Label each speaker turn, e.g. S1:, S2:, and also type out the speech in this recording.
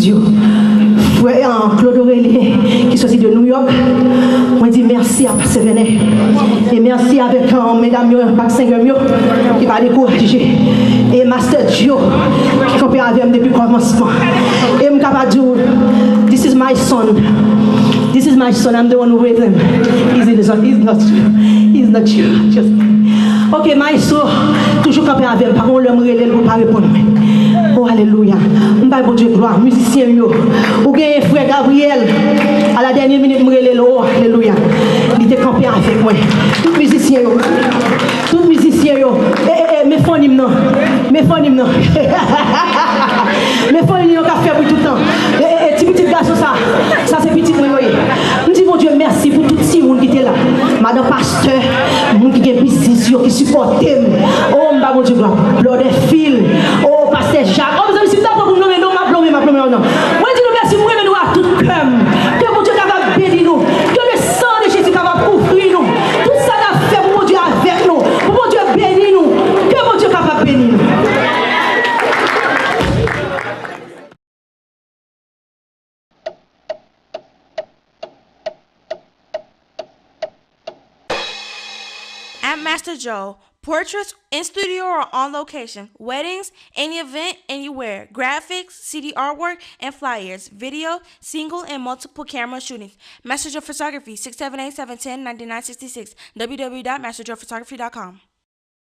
S1: Dieu. Frère Claude Aurélie, qui sorti de New York, moi dis merci à Pasteur Venet. Et merci avec mesdames, Pac Seigneur, qui va décourager. Et Master Joe, qui compare avec moi depuis le commencement. Et je suis capable de dire, this is my son. This is my son, I'm the one who raised him. He's not you. Just ok, maestro, toujours campé avec par contre, l'homme relève pour pas répondre. Oh, alléluia. On va bon Dieu gloire, musicien yo. Ou bien frère Gabriel, à la dernière minute, me relève, oh, alléluia. Il était campé avec moi. Tout musicien yo. Tout musicien yo. Mes phonimes non. Mes phonimes non. Mes phonimes yo qui fait pour tout le temps. Petit garçon ça c'est petit moi. Nous disons Dieu merci pour tout ces monde qui était là. Madame pasteur, monde qui est business qui supporte. Oh, m'ba bon Dieu gloire. Lord fil. Oh, pasteur Jacques. Oh, vous avez si d'accord pour nous nommer non, ma plomber non. Moi dis nous merci pour nous à tout cœur. Que mon Dieu capable bénir nous. Que le sang de Jésus capable couvrir nous. Tout ça n'a fait pour mon Dieu avec nous. Pour mon Dieu bénir nous. Que mon Dieu capable bénir nous.
S2: At Master Joe, portraits in studio or on location, weddings, any event, anywhere, graphics, CD artwork, and flyers, video, single, and multiple camera shootings. Master Joe Photography, 678-710-9966, www.masterjoephotography.com.